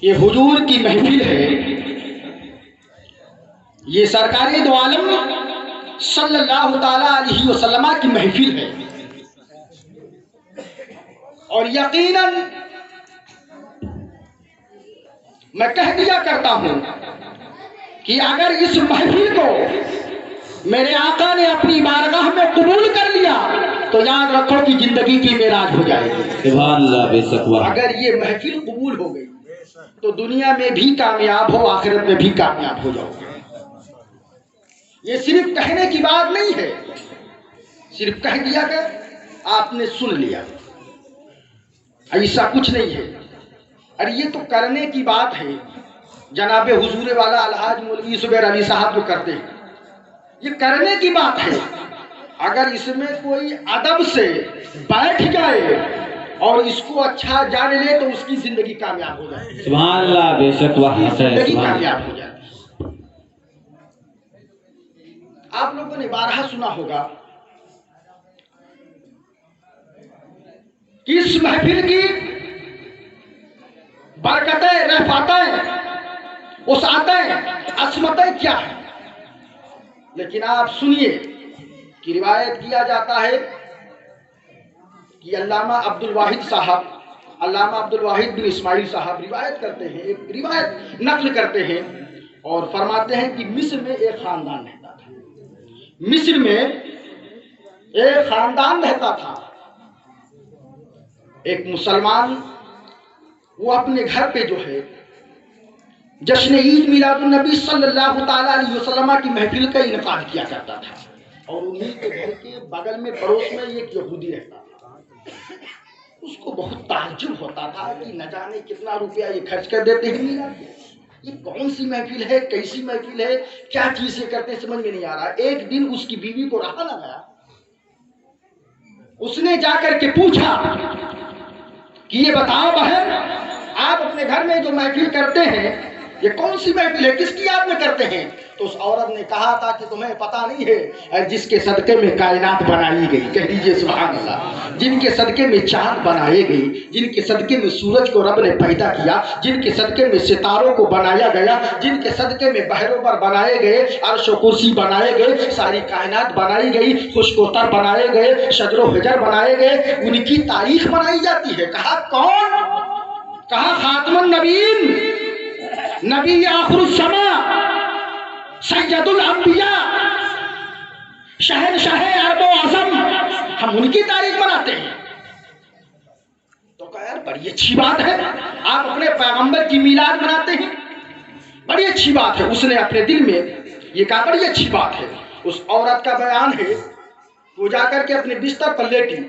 یہ حضور کی محفل ہے، یہ سرکار دو عالم صلی اللہ تعالی علیہ وسلم کی محفل ہے، اور یقیناً میں کہہ دیا کرتا ہوں کہ اگر اس محفل کو میرے آقا نے اپنی بارگاہ میں قبول کر لیا تو یاد رکھو کہ زندگی کی معراج ہو جائے گی۔ سبحان اللہ، بے شک۔ اگر یہ محفل قبول ہو گئی تو دنیا میں بھی کامیاب ہو، آخرت میں بھی کامیاب ہو جاؤ گے۔ یہ صرف کہنے کی بات نہیں ہے، صرف کہہ دیا کہ آپ نے سن لیا، ایسا کچھ نہیں ہے۔ اور یہ تو کرنے کی بات ہے، جناب حضور والا الحاج مولوی زبیر علی صاحب جو کرتے ہیں، یہ کرنے کی بات ہے۔ اگر اس میں کوئی ادب سے بیٹھ جائے اور اس کو اچھا جان لے تو اس کی زندگی کامیاب ہو جائے۔ سبحان اللہ، بے شک۔ زندگی کامیاب ہو جائے۔ آپ لوگوں نے بارہا سنا ہوگا کہ اس محفل کی برکتیں، رفعتیں، وسعتیں، عظمتیں کیا ہیں، لیکن آپ سنیے کہ روایت کیا جاتا ہے کہ علامہ عبد الواحد صاحب، علامہ عبد الواحد بن اسماعیل صاحب روایت کرتے ہیں، ایک روایت نقل کرتے ہیں اور فرماتے ہیں کہ مصر میں ایک خاندان رہتا تھا، مصر میں ایک خاندان رہتا تھا، ایک مسلمان، وہ اپنے گھر پہ جو ہے جشن عید میلاد النبی صلی اللہ تعالی علیہ وسلم کی محفل کا انعقاد کیا کرتا تھا، اور انہیں کے گھر کے بغل میں پڑوس میں ایک یہودی رہتا تھا۔ اس کو بہت تعجب ہوتا تھا کہ نہ جانے کتنا روپیہ یہ خرچ کر دیتے ہیں میلاد میں، یہ کون سی محفل ہے، کیسی محفل ہے، کیا چیزیں کرتے ہیں، سمجھ میں نہیں آ رہا۔ ایک دن اس کی بیوی کو رہا نہ گیا، اس نے جا کر کے پوچھا کہ یہ بتاؤ بہن، آپ اپنے گھر میں جو محفل کرتے ہیں یہ کون سی محفل ہے، کس کی یاد میں کرتے ہیں؟ تو اس عورت نے کہا تھا کہ تمہیں پتہ نہیں ہے، جس کے صدقے میں کائنات بنائی گئی، کہہ دیجئے سبحان اللہ، جن کے صدقے میں چاند بنائے گئی، جن کے صدقے میں سورج کو رب نے پیدا کیا، جن کے صدقے میں ستاروں کو بنایا گیا، جن کے صدقے میں بحر و بر بنائے گئے، عرش و کرسی بنائے گئے، ساری کائنات بنائی گئی، خشک و تر بنائے گئے، شجر و حجر بنائے گئے، ان کی تاریخ بنائی جاتی ہے۔ کہا کون؟ کہا خاتم النبیین، نبی آخر الزماں، سید الانبیاء، شہنشاہ عرب و عجم، ہم ان کی تاریخ مناتے ہیں۔ تو کہا یار بڑی اچھی بات ہے، آپ اپنے پیغمبر کی میلاد مناتے ہیں، بڑی اچھی بات ہے۔ اس نے اپنے دل میں یہ کہا بڑی اچھی بات ہے۔ اس عورت کا بیان ہے، وہ جا کر کے اپنے بستر پر لیٹی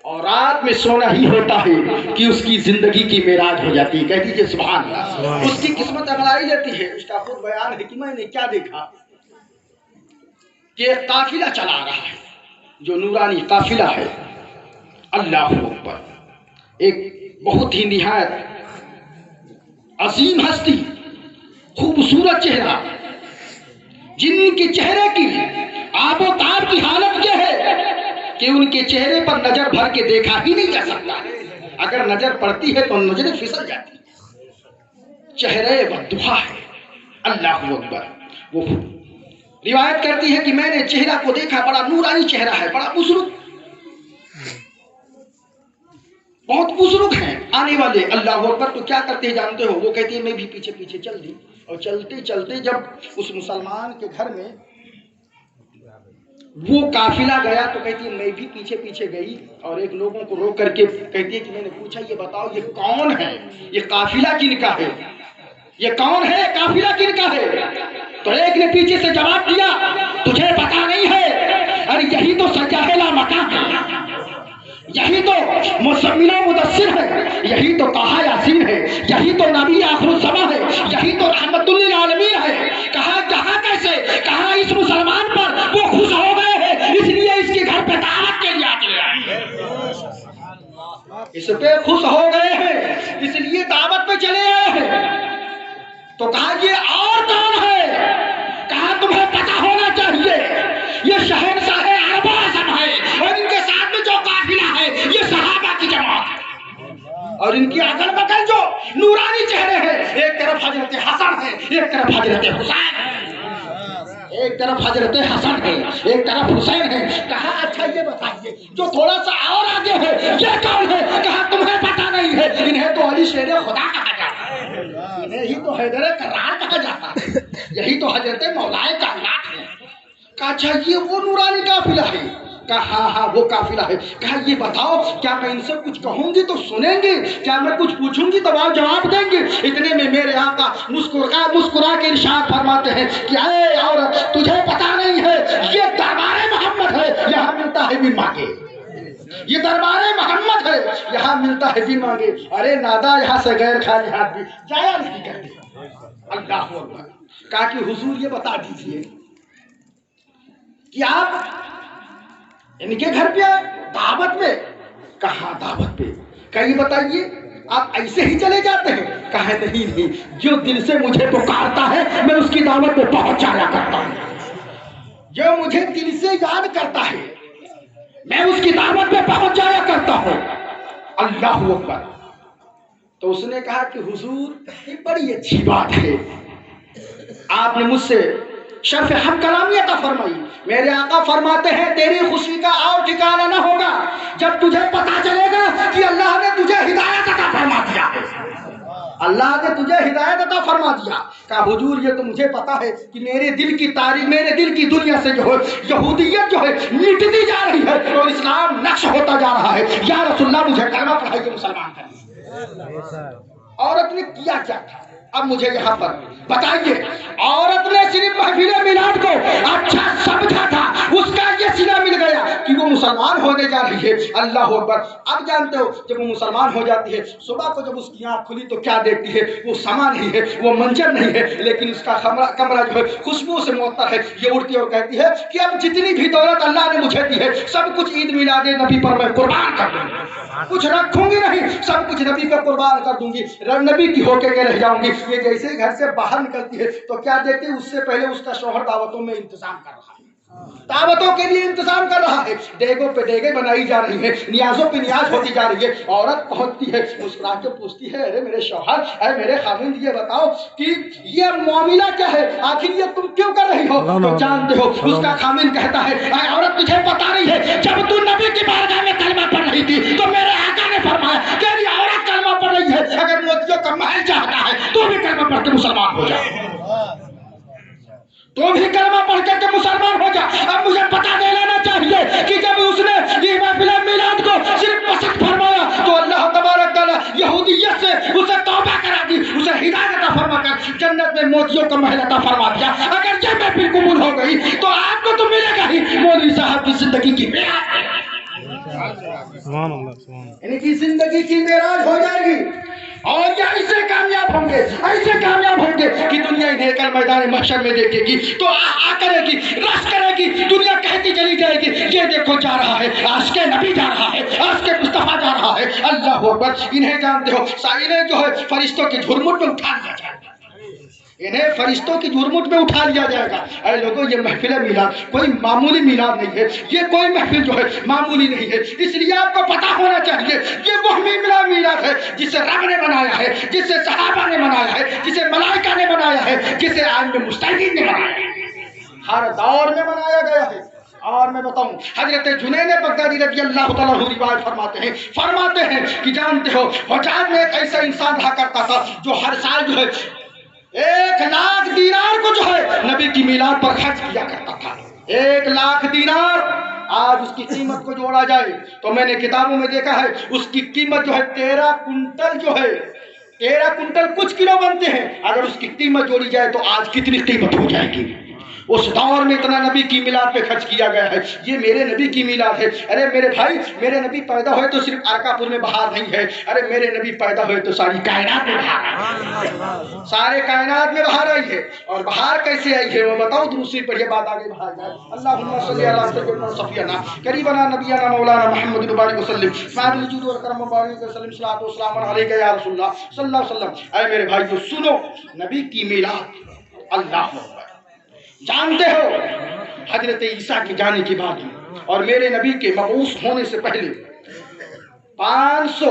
اور رات میں سونا ہی ہوتا ہے کہ اس کی زندگی کی معراج ہو جاتی ہے، کہہ دیجئے سبحان اللہ۔ اس کی قسمت اگلائی لیتی ہے۔ اس کا خود بیان ہے کہ میں نے کیا دیکھا کہ ایک قافلہ چلا رہا ہے، جو نورانی قافلہ ہے، اللہ اکبر، ایک بہت ہی نہایت عظیم ہستی، خوبصورت چہرہ، جن کے چہرے کی آب و تاب کی حالت یہ ہے کہ ان کے چہرے پر نظر بھر کے دیکھا ہی نہیں جا سکتا، اگر نظر پڑتی ہے تو نظریں پھسل جاتی ہے، چہرے والضحیٰ ہے، اللہ اکبر۔ وہ روایت کرتی ہے کہ میں نے چہرہ کو دیکھا، بڑا نورانی چہرہ ہے، بڑا بزرگ، بہت بزرگ ہیں آنے والے، اللہ اکبر۔ تو کیا کرتے جانتے ہو؟ وہ کہتی ہے میں بھی پیچھے پیچھے چل دی، اور چلتے چلتے جب اس مسلمان کے گھر میں وہ قافلہ گیا تو کہتی ہے میں بھی پیچھے پیچھے گئی، اور ایک لوگوں کو روک کر کے کہتی ہے کہ میں نے پوچھا یہ بتاؤ یہ کون ہے، یہ قافلہ کن کا ہے، یہ کون ہے، قافلہ کن کا ہے؟ تو ایک نے پیچھے سے جواب دیا تجھے پتا نہیں ہے، ارے یہی تو سجاہ لا مکان ہے، یہی تو مزمل و مدثر ہے، یہی تو طٰہٰ یاسین ہے، یہی تو نبی آخر الزماں ہے، یہی تو رحمت للعالمین ہے۔ کہا کہاں کیسے؟ کہا اس مسلمان پر وہ خوش ہو گئے ہیں، اس لیے اس کے گھر پہ دعوت کے لیے آتے ہیں، اس پہ خوش ہو گئے ہیں، اس لیے دعوت پہ چلے آئے ہیں۔ تو کہا یہ اور کون ہے؟ کہا تمہیں پتا ہونا چاہیے یہ شہنشاہ عرب و عجم ہے، اور ان کے ساتھ میں جو قافلہ ہے یہ صحابہ کی جماعت ہے، اور اور ان کی اگل بگل جو نورانی چہرے ہیں، ایک طرف حضرت حسن ہے، ایک طرف حضرت حسین ہے، ایک طرف حضرت حسن ہے، ایک طرف حسین ہے۔ کہا اچھا یہ بتائیے جو تھوڑا سا اور آگے ہے یہ کون ہے؟ کہا تمہیں پتہ نہیں ہے، انہیں تو علی شیر خدا کہا جاتا ہے، انہیں ہی تو حیدر کرار کہا جاتا ہے، یہی تو حضرت مولائے کائنات ہے۔ کہا اچھا یہ وہ نورانی قافلہ ہے؟ کہا ہاں وہ قافلہ ہے۔ کہا یہ بتاؤ کیا میں ان سے کچھ کہوں گی تو سنیں گے؟ کیا میں کچھ پوچھوں گی تو آپ جواب دیں گے؟ اتنے میں میرے آقا مسکرا کے ارشاد فرماتے ہیں کہ اے عورت تجھے پتہ نہیں ہے یہ دربار محمد ہے، یہاں ملتا ہے بن مانگے، یہ دربار محمد ہے یہاں ملتا ہے بن مانگے۔ ارے نادا یہاں سے غیر خالی ہاتھ بھی جایا نہیں کرتے۔ اللہ اکبر۔ کہا کہ حضور یہ بتا دیجئے کہ آپ ان کے گھر پہ دعوت پہ؟ کہاں دعوت پہ؟ کہا یہ بتائیے آپ ایسے ہی چلے جاتے ہیں؟ کہا نہیں، جو دل سے مجھے پکارتا ہے میں اس کی دعوت پہ پہنچ جایا کرتا ہوں، جو مجھے دل سے یاد کرتا ہے میں اس کی دعوت پہ پہنچ جایا کرتا ہوں۔ اللہ اکبر۔ تو اس نے کہا کہ حضور یہ بڑی اچھی بات ہے، آپ نے مجھ سے شرف حق کلامی عطا فرمائی۔ میرے آقا فرماتے ہیں تیری خوشی کا اور ٹھکانہ نہ ہوگا جب تجھے پتا چلے گا کہ اللہ نے تجھے ہدایت عطا فرما دیا ہے، اللہ نے تجھے ہدایت عطا فرما دیا۔ کہا حضور یہ تو مجھے پتا ہے کہ میرے دل کی تاریخ، میرے دل کی دنیا سے جو ہے یہودیت جو ہے مٹتی جا رہی ہے اور اسلام نقش ہوتا جا رہا ہے، یا رسول اللہ مجھے کلمہ پڑھائی کے مسلمان کر دیجیے۔ عورت نے کیا کیا تھا اب مجھے یہاں پر بتائیے؟ عورت نے صرف محفل میلاد کو اچھا سمجھا تھا، اس کا یہ سلا مل گیا کہ وہ مسلمان ہونے جا رہی ہے۔ اللہ اکبر۔ اب جانتے ہو جب وہ مسلمان ہو جاتی ہے صبح کو جب اس کی آنکھ کھلی تو کیا دیکھتی ہے؟ وہ سما نہیں ہے، وہ منظر نہیں ہے، لیکن اس کا کمرہ جو ہے خوشبو سے معطر ہے۔ یہ اٹھتی اور کہتی ہے کہ اب جتنی بھی دولت اللہ نے مجھے دی ہے سب کچھ عید میلاد نبی پر میں قربان کر دوں گی، کچھ رکھوں گی نہیں، سب کچھ نبی پر قربان کر دوں گی، نبی کی ہو کے رہ جاؤں گی۔ یہ جیسے گھر سے باہر نکلتی ہے تو کیا دیکھتی ہے؟ اس سے پہلے اس کا شوہر دعوتوں میں انتظام کر رہا ہے، دعوتوں کے لیے انتظام کر رہا ہے، دیگوں پہ دیگیں بنائی جا رہی ہیں، نیازوں پہ نیاز ہوتی جا رہی ہے۔ عورت پہنچتی ہے مسکرا کے پوچھتی ہے ارے میرے شوہر، اے میرے خاوند یہ بتاؤ کہ یہ معاملہ کیا ہے، آخر یہ تم کیوں کر رہی ہو؟ تو جانتے ہو اس کا خاوند کہتا ہے اے عورت تجھے پتا نہیں ہے جب تو نبی کی بارگاہ میں کلمہ پڑھ رہی تھی تو میرے آقا نے فرمایا تیری عورت کلمہ پڑھ رہی ہے، اگر موتیوں کا محل چاہتا ہے تو بھی کلمہ پڑھ کے مسلمان ہو جائے، تو بھی کلمہ پڑھ کے مسلمان ہو جا۔ اب مجھے پتا دے لینا چاہیے کہ جب اس نے یہ محفل میلاد کو صرف پسند فرمایا تو اللہ تبارک تعالیٰ یہودیت سے اسے توبہ کرا دی، اسے ہدایت عطا فرما کر جنت میں موتیوں کا محل عطا فرما دیا۔ اگر یہ محفل قبول ہو گئی تو آپ کو تو ملے گا ہی مولوی صاحب کی زندگی کی معراج، یعنی کہ زندگی کی معراج ہو جائے گی، اور یہ ایسے کامیاب ہوں گے، ایسے کامیاب ہوں گے کہ دنیا انہیں کل میدان محشر میں دیکھے گی تو آ کرے گی، رش کرے گی، دنیا کہتی چلی جائے گی یہ دیکھو جا رہا ہے عاشق نبی، جا رہا ہے عاشق مصطفیٰ، جا رہا ہے۔ اللہ اکبر۔ انہیں جانتے ہو انہیں جو ہے فرشتوں کے جھرمٹ میں اٹھا لیا جائے گا، انہیں فرشتوں کی جھرمٹ میں اٹھا لیا جائے گا۔ اے لوگوں یہ محفل میلاد کوئی معمولی میلاد نہیں ہے، یہ کوئی محفل جو ہے معمولی نہیں ہے، اس لیے آپ کو پتا ہونا چاہیے یہ وہ میلاد ہے جسے رب نے بنایا ہے، جسے صحابہ نے بنایا ہے، جسے ملائکہ نے بنایا ہے، جسے ائمہ مجتہدین نے بنایا ہے، ہر دور میں بنایا گیا ہے۔ اور میں بتاؤں حضرت جنید بغدادی رضی اللہ تعالیٰ عنہ روایت فرماتے ہیں کہ جانتے ہو حجاز میں ایک ایسا انسان رہا کرتا تھا جو ہر سال جو ہے 1,00,000 دینار کو جو ہے نبی کی میلاد پر خرچ کیا کرتا تھا۔ 1,00,000 دینار آج اس کی قیمت کو جوڑا جائے تو میں نے کتابوں میں دیکھا ہے اس کی قیمت جو ہے 13 کنٹل جو ہے 13 کنٹل کچھ کلو بنتے ہیں، اگر اس کی قیمت جوڑی جائے تو آج کتنی قیمت ہو جائے گی؟ اس دور میں اتنا نبی کی میلاد پہ خرچ کیا گیا ہے۔ یہ میرے نبی کی میلاد ہے۔ ارے میرے بھائی میرے نبی پیدا ہوئے تو صرف ارکا پور میں بہار نہیں ہے، ارے میرے نبی پیدا ہوئے تو ساری کائنات میں بہار ہے، سارے کائنات میں بہار آئی ہے۔ اور بہار کیسے آئی ہے وہ بتاؤ، دوسری پر یہ بات آگے بہار جائے۔ اللہم صلی علی سیدنا صفینا قریبنا نبینا مولانا محمد مبارک وسلم فاضل الجود والکرم مبارک وسلم صلاۃ و سلام علیک یا رسول اللہ صلی اللہ علیہ وسلم۔ اے میرے بھائی جو سنو نبی کی میلاد، اللہ اکبر۔ جانتے ہو حضرت عیسیٰ کے جانے کی بات اور میرے نبی کے مبعوث ہونے سے پہلے 500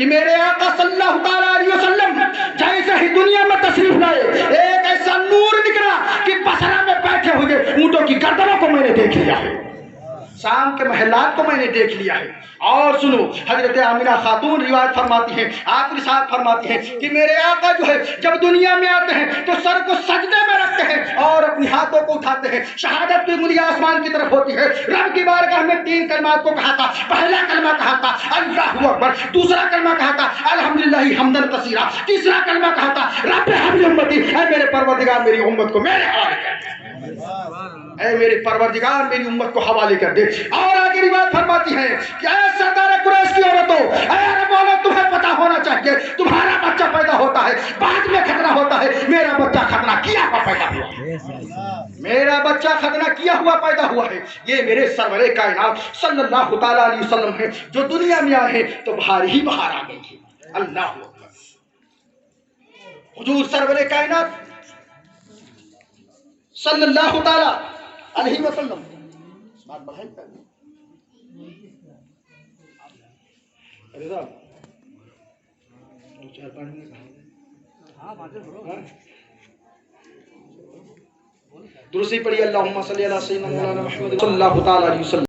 کہ میرے آقا صلی اللہ تعالیٰ علیہ وسلم جیسے ہی دنیا میں تشریف لائے ایک ایسا نور نکلا کہ بصرہ میں بیٹھے ہوئے اونٹوں کی گردنوں کو میں نے دیکھ لیا ہے، شام کے محلات کو میں نے دیکھ لیا ہے۔ اور سنو، حضرت آمنہ خاتون روایت فرماتی ہیں، آپ ارشاد فرماتی ہیں کہ میرے آقا جو ہے جب دنیا میں آتے ہیں تو سر کو سجدے میں رکھتے ہیں اور اپنے ہاتھوں کو اٹھاتے ہیں، شہادت کی انگلی آسمان کی طرف ہوتی ہے۔ رب کی بارگاہ میں 3 کلمات کو کہا تھا، پہلا کلمہ کہا تھا اللہ اکبر، دوسرا کلمہ کہا تھا الحمدللہ حمدن کثیرا، تیسرا کلمہ کہا تھا رب حبل امتی، اے میرے پروردگار میری امت کو میرے حوالے کر دے، اے میرے پروردگار میری امت کو حوالے کر دے۔ اور آگے روایت فرماتی ہے کہ اے سردار قریش کی عورتوں، اے عرب عورت، تمہیں پتہ ہونا چاہیے تمہارا بچہ پیدا ہوتا ہے بعد میں ختنہ ہوتا ہے، میرا بچہ ختنہ کیا ہوا پیدا ہوا ہے، میرا بچہ ختنہ کیا ہوا پیدا ہوا ہے۔ یہ میرے سرور کائنات صلی اللہ تعالیٰ علیہ وسلم ہے جو دنیا میں آئے ہیں تو بہار ہی بہار آ گئی ہے۔ اللہ اکبر، حضور سرور کائنات صلی اللہ تعالیٰ علیہ وسلم، بات بڑھائی کر درسی پڑھی، اللہم صلی علی سیدنا مولانا محمد صلی اللہ تعالیٰ علیہ وسلم۔